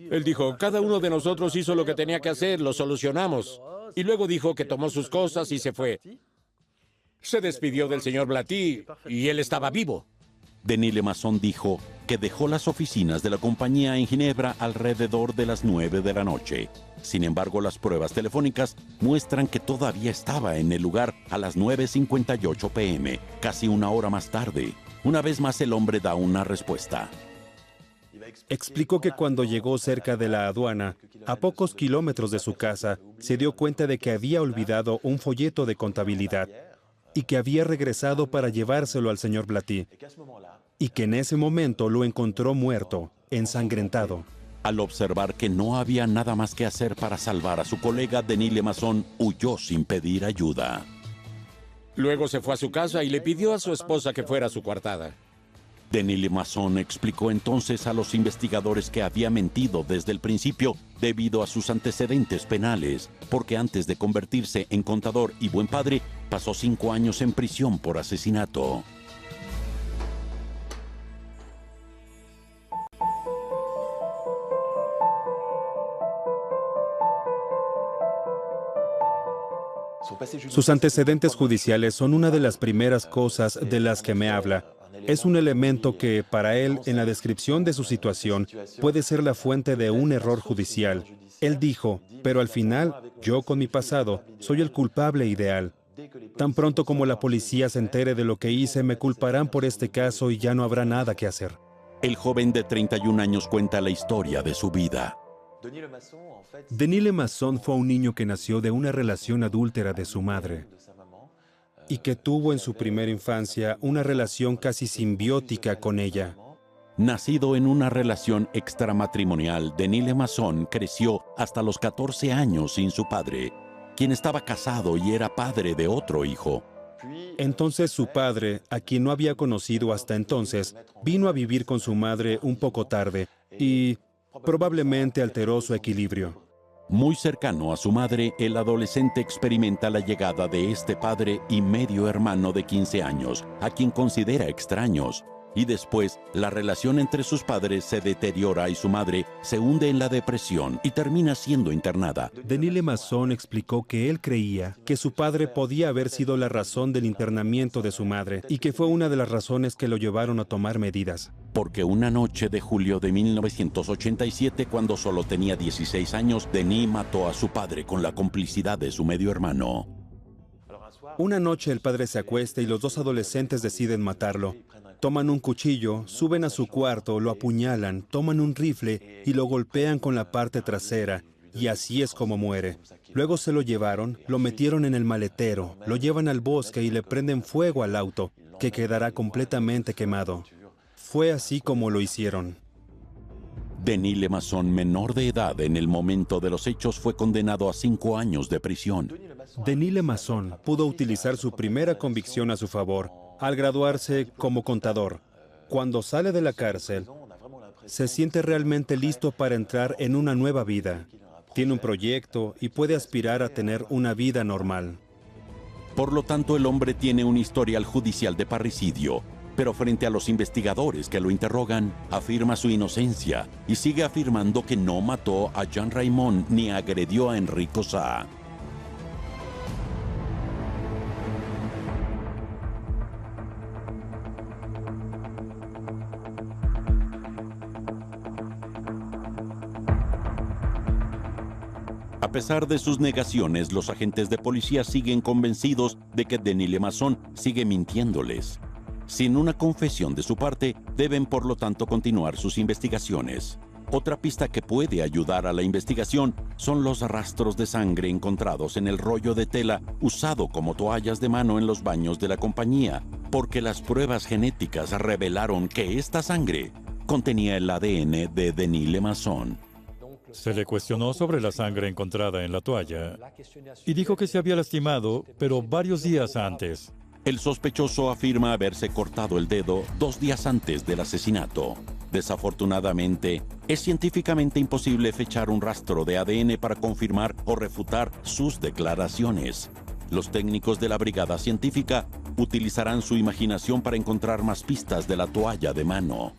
Él dijo, cada uno de nosotros hizo lo que tenía que hacer, lo solucionamos. Y luego dijo que tomó sus cosas y se fue. Se despidió del señor Blatty y él estaba vivo. Denis LeMasson dijo que dejó las oficinas de la compañía en Ginebra alrededor de las 9 de la noche. Sin embargo, las pruebas telefónicas muestran que todavía estaba en el lugar a las 9:58 p.m., casi una hora más tarde. Una vez más el hombre da una respuesta. Explicó que cuando llegó cerca de la aduana, a pocos kilómetros de su casa, se dio cuenta de que había olvidado un folleto de contabilidad y que había regresado para llevárselo al señor Blatty, y que en ese momento lo encontró muerto, ensangrentado. Al observar que no había nada más que hacer para salvar a su colega, Denis LeMasson huyó sin pedir ayuda. Luego se fue a su casa y le pidió a su esposa que fuera a su coartada. Denis LeMasson explicó entonces a los investigadores que había mentido desde el principio debido a sus antecedentes penales, porque antes de convertirse en contador y buen padre, pasó 5 años en prisión por asesinato. Sus antecedentes judiciales son una de las primeras cosas de las que me habla. Es un elemento que, para él, en la descripción de su situación, puede ser la fuente de un error judicial. Él dijo, pero al final, yo con mi pasado, soy el culpable ideal. Tan pronto como la policía se entere de lo que hice, me culparán por este caso y ya no habrá nada que hacer. El joven de 31 años cuenta la historia de su vida. Denis Lemasson fue un niño que nació de una relación adúltera de su madre y que tuvo en su primera infancia una relación casi simbiótica con ella. Nacido en una relación extramatrimonial, Denis Lemasson creció hasta los 14 años sin su padre, quien estaba casado y era padre de otro hijo. Entonces su padre, a quien no había conocido hasta entonces, vino a vivir con su madre un poco tarde y probablemente alteró su equilibrio. Muy cercano a su madre, el adolescente experimenta la llegada de este padre y medio hermano de 15 años, a quien considera extraños. Y después, la relación entre sus padres se deteriora y su madre se hunde en la depresión y termina siendo internada. Denis Lemasson explicó que él creía que su padre podía haber sido la razón del internamiento de su madre y que fue una de las razones que lo llevaron a tomar medidas. Porque una noche de julio de 1987, cuando solo tenía 16 años, Denis mató a su padre con la complicidad de su medio hermano. Una noche el padre se acuesta y los dos adolescentes deciden matarlo. Toman un cuchillo, suben a su cuarto, lo apuñalan, toman un rifle y lo golpean con la parte trasera, y así es como muere. Luego se lo llevaron, lo metieron en el maletero, lo llevan al bosque y le prenden fuego al auto, que quedará completamente quemado. Fue así como lo hicieron. Denis Lemasson, menor de edad en el momento de los hechos, fue condenado a 5 años de prisión. Denis Lemasson pudo utilizar su primera convicción a su favor al graduarse como contador. Cuando sale de la cárcel, se siente realmente listo para entrar en una nueva vida. Tiene un proyecto y puede aspirar a tener una vida normal. Por lo tanto, el hombre tiene un historial judicial de parricidio, pero frente a los investigadores que lo interrogan, afirma su inocencia y sigue afirmando que no mató a Jean Raymond ni agredió a Enrico Sá. A pesar de sus negaciones, los agentes de policía siguen convencidos de que Denis Lemasson sigue mintiéndoles. Sin una confesión de su parte, deben por lo tanto continuar sus investigaciones. Otra pista que puede ayudar a la investigación son los rastros de sangre encontrados en el rollo de tela usado como toallas de mano en los baños de la compañía, porque las pruebas genéticas revelaron que esta sangre contenía el ADN de Denis Lemasson. Se le cuestionó sobre la sangre encontrada en la toalla y dijo que se había lastimado, pero varios días antes. El sospechoso afirma haberse cortado el dedo 2 días antes del asesinato. Desafortunadamente, es científicamente imposible fechar un rastro de ADN para confirmar o refutar sus declaraciones. Los técnicos de la brigada científica utilizarán su imaginación para encontrar más pistas de la toalla de mano.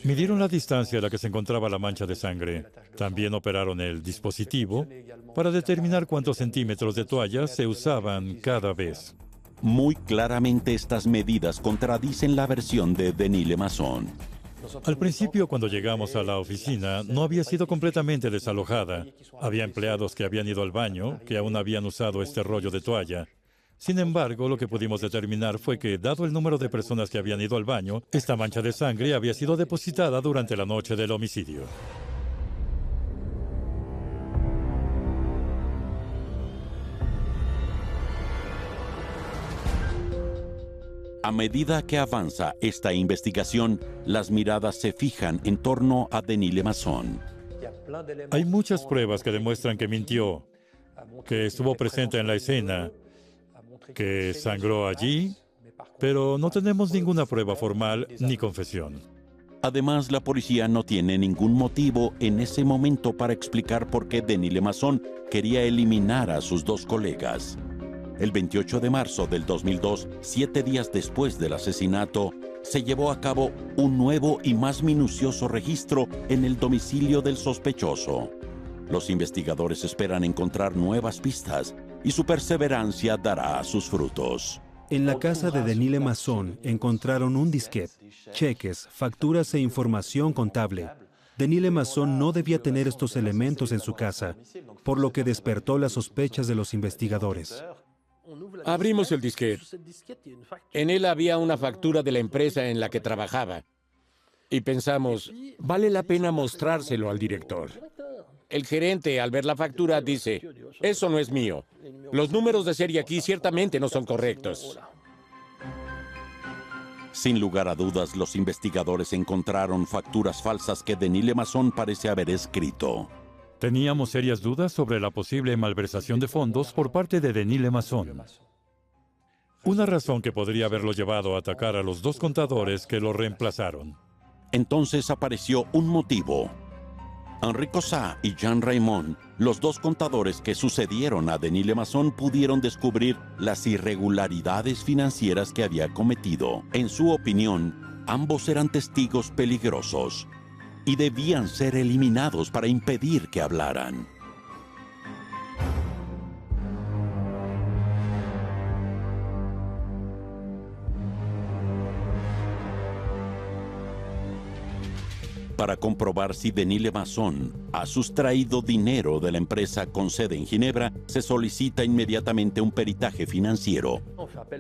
Midieron la distancia a la que se encontraba la mancha de sangre. También operaron el dispositivo para determinar cuántos centímetros de toalla se usaban cada vez. Muy claramente estas medidas contradicen la versión de Denis Lemasson. Al principio, cuando llegamos a la oficina, no había sido completamente desalojada. Había empleados que habían ido al baño, que aún habían usado este rollo de toalla. Sin embargo, lo que pudimos determinar fue que, dado el número de personas que habían ido al baño, esta mancha de sangre había sido depositada durante la noche del homicidio. A medida que avanza esta investigación, las miradas se fijan en torno a Denis Lemasson. Hay muchas pruebas que demuestran que mintió, que estuvo presente en la escena, que sangró allí, pero no tenemos ninguna prueba formal ni confesión. Además, la policía no tiene ningún motivo en ese momento para explicar por qué Denis Lemasson quería eliminar a sus 2 colegas. El 28 de marzo del 2002, 7 días después del asesinato, se llevó a cabo un nuevo y más minucioso registro en el domicilio del sospechoso. Los investigadores esperan encontrar nuevas pistas y su perseverancia dará sus frutos. En la casa de Denis Lemasson encontraron un disquete, cheques, facturas e información contable. Denis Lemasson no debía tener estos elementos en su casa, por lo que despertó las sospechas de los investigadores. Abrimos el disquete. En él había una factura de la empresa en la que trabajaba. Y pensamos, vale la pena mostrárselo al director. El gerente, al ver la factura, dice, eso no es mío. Los números de serie aquí ciertamente no son correctos. Sin lugar a dudas, los investigadores encontraron facturas falsas que Denis Lemasson parece haber escrito. Teníamos serias dudas sobre la posible malversación de fondos por parte de Denis Lemasson. Una razón que podría haberlo llevado a atacar a los dos contadores que lo reemplazaron. Entonces apareció un motivo. Henri Cossat y Jean Raymond, los dos contadores que sucedieron a Denis Lemasson, pudieron descubrir las irregularidades financieras que había cometido. En su opinión, ambos eran testigos peligrosos y debían ser eliminados para impedir que hablaran. Para comprobar si Denis Lemasson ha sustraído dinero de la empresa con sede en Ginebra, se solicita inmediatamente un peritaje financiero.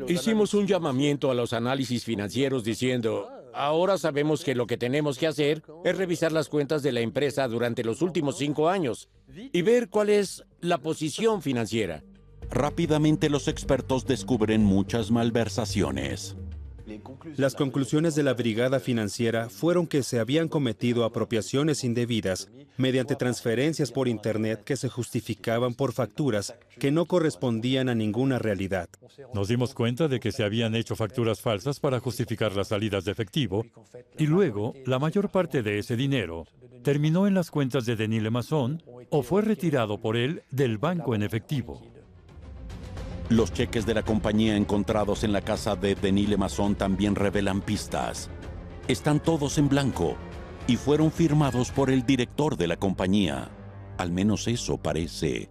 Hicimos un llamamiento a los análisis financieros diciendo, ahora sabemos que lo que tenemos que hacer es revisar las cuentas de la empresa durante los últimos 5 años y ver cuál es la posición financiera. Rápidamente los expertos descubren muchas malversaciones. Las conclusiones de la brigada financiera fueron que se habían cometido apropiaciones indebidas mediante transferencias por Internet que se justificaban por facturas que no correspondían a ninguna realidad. Nos dimos cuenta de que se habían hecho facturas falsas para justificar las salidas de efectivo y luego la mayor parte de ese dinero terminó en las cuentas de Denis Lemasson o fue retirado por él del banco en efectivo. Los cheques de la compañía encontrados en la casa de Denis Lemasson también revelan pistas. Están todos en blanco y fueron firmados por el director de la compañía. Al menos eso parece.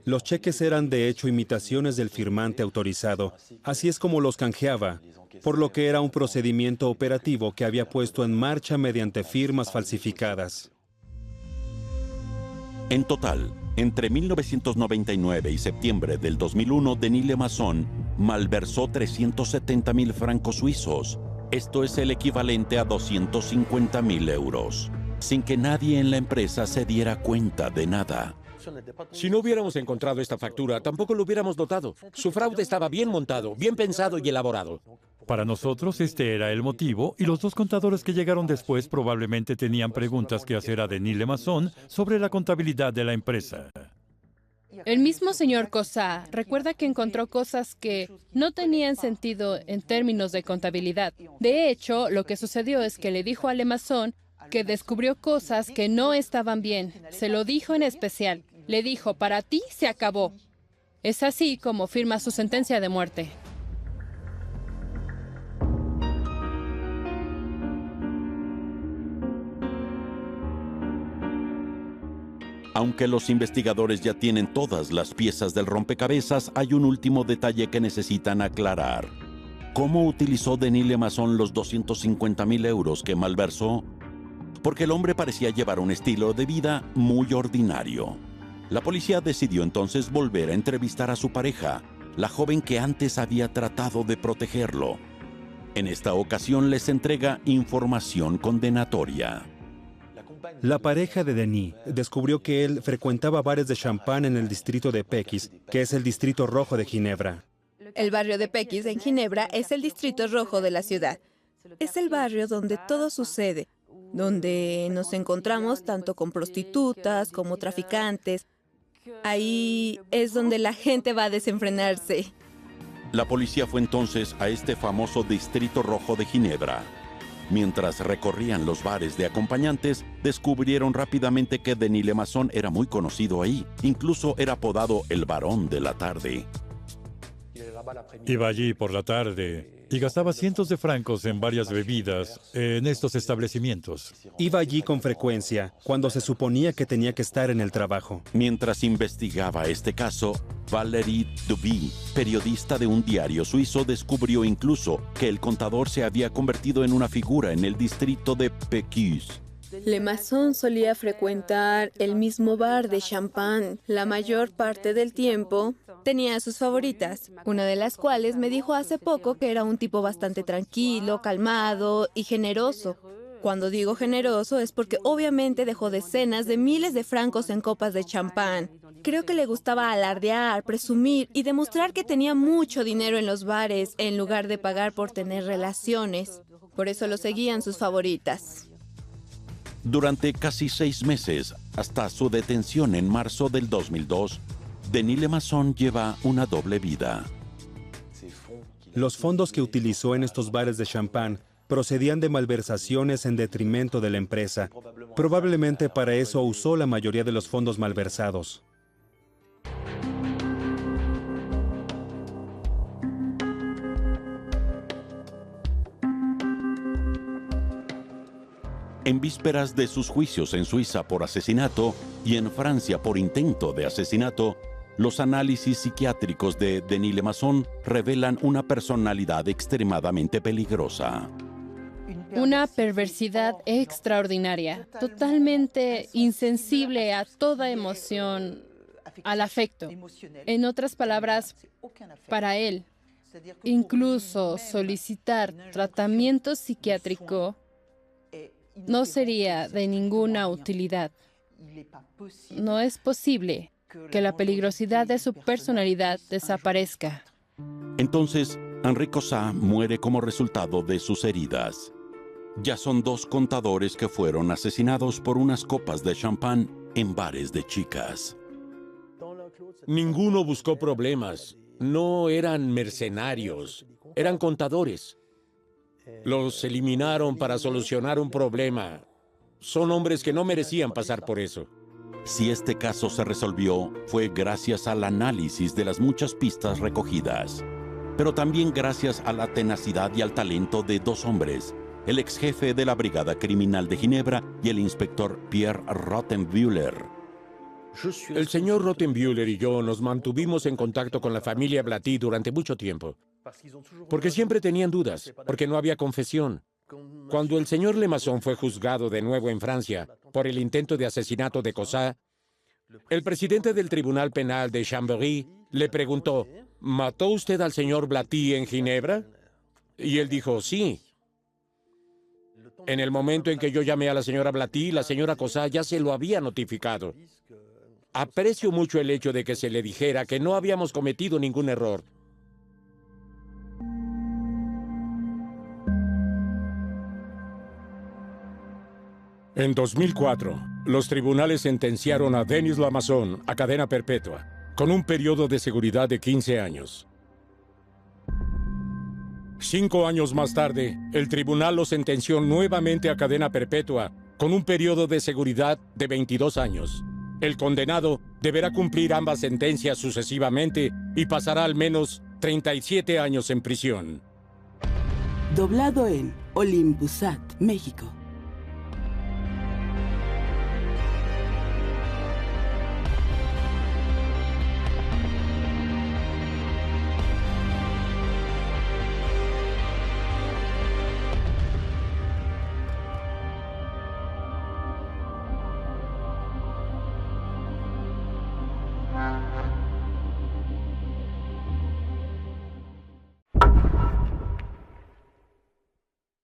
Los cheques eran de hecho imitaciones del firmante autorizado. Así es como los canjeaba, por lo que era un procedimiento operativo que había puesto en marcha mediante firmas falsificadas. En total, entre 1999 y septiembre del 2001, Denis Lemasson malversó 370.000 francos suizos. Esto es el equivalente a 250.000 euros, sin que nadie en la empresa se diera cuenta de nada. Si no hubiéramos encontrado esta factura, tampoco lo hubiéramos notado. Su fraude estaba bien montado, bien pensado y elaborado. Para nosotros este era el motivo y los dos contadores que llegaron después probablemente tenían preguntas que hacer a Denis Lemasson sobre la contabilidad de la empresa. El mismo señor Cossat recuerda que encontró cosas que no tenían sentido en términos de contabilidad. De hecho, lo que sucedió es que le dijo a Lemasson que descubrió cosas que no estaban bien. Se lo dijo en especial. Le dijo, para ti se acabó. Es así como firma su sentencia de muerte. Aunque los investigadores ya tienen todas las piezas del rompecabezas, hay un último detalle que necesitan aclarar. ¿Cómo utilizó Denis Lemasson los 250.000 euros que malversó? Porque el hombre parecía llevar un estilo de vida muy ordinario. La policía decidió entonces volver a entrevistar a su pareja, la joven que antes había tratado de protegerlo. En esta ocasión les entrega información condenatoria. La pareja de Denis descubrió que él frecuentaba bares de champán en el distrito de Péquis, que es el distrito rojo de Ginebra. El barrio de Péquis en Ginebra es el distrito rojo de la ciudad. Es el barrio donde todo sucede, donde nos encontramos tanto con prostitutas como traficantes. Ahí es donde la gente va a desenfrenarse. La policía fue entonces a este famoso distrito rojo de Ginebra. Mientras recorrían los bares de acompañantes, descubrieron rápidamente que Denis Lemasson era muy conocido ahí. Incluso era apodado el varón de la tarde. Iba allí por la tarde y gastaba cientos de francos en varias bebidas en estos establecimientos. Iba allí con frecuencia, cuando se suponía que tenía que estar en el trabajo. Mientras investigaba este caso, Valérie Duby, periodista de un diario suizo, descubrió incluso que el contador se había convertido en una figura en el distrito de Péquis. Lemasson solía frecuentar el mismo bar de champán. La mayor parte del tiempo tenía sus favoritas, una de las cuales me dijo hace poco que era un tipo bastante tranquilo, calmado y generoso. Cuando digo generoso es porque obviamente dejó decenas de miles de francos en copas de champán. Creo que le gustaba alardear, presumir y demostrar que tenía mucho dinero en los bares en lugar de pagar por tener relaciones. Por eso lo seguían sus favoritas. Durante casi 6 meses, hasta su detención en marzo del 2002, Denis Lemasson lleva una doble vida. Los fondos que utilizó en estos bares de champán procedían de malversaciones en detrimento de la empresa. Probablemente para eso usó la mayoría de los fondos malversados. En vísperas de sus juicios en Suiza por asesinato y en Francia por intento de asesinato, los análisis psiquiátricos de Denis Lemasson revelan una personalidad extremadamente peligrosa. Una perversidad extraordinaria, totalmente insensible a toda emoción, al afecto. En otras palabras, para él, incluso solicitar tratamiento psiquiátrico no sería de ninguna utilidad. No es posible que la peligrosidad de su personalidad desaparezca. Entonces, Henri Cossat muere como resultado de sus heridas. Ya son 2 contadores que fueron asesinados por unas copas de champán en bares de chicas. Ninguno buscó problemas. No eran mercenarios. Eran contadores. Los eliminaron para solucionar un problema. Son hombres que no merecían pasar por eso. Si este caso se resolvió, fue gracias al análisis de las muchas pistas recogidas, pero también gracias a la tenacidad y al talento de 2 hombres, el ex jefe de la Brigada Criminal de Ginebra y el inspector Pierre Rottenbühler. El señor Rottenbühler y yo nos mantuvimos en contacto con la familia Blatty durante mucho tiempo, porque siempre tenían dudas, porque no había confesión. Cuando el señor Lemasson fue juzgado de nuevo en Francia por el intento de asesinato de Cossat, el presidente del Tribunal Penal de Chambéry le preguntó, ¿mató usted al señor Blatty en Ginebra? Y él dijo, sí. En el momento en que yo llamé a la señora Blatty, la señora Cossat ya se lo había notificado. Aprecio mucho el hecho de que se le dijera que no habíamos cometido ningún error. En 2004, los tribunales sentenciaron a Denis Lemasson a cadena perpetua, con un periodo de seguridad de 15 años. 5 años más tarde, el tribunal lo sentenció nuevamente a cadena perpetua, con un periodo de seguridad de 22 años. El condenado deberá cumplir ambas sentencias sucesivamente y pasará al menos 37 años en prisión. Doblado en Olympusat, México.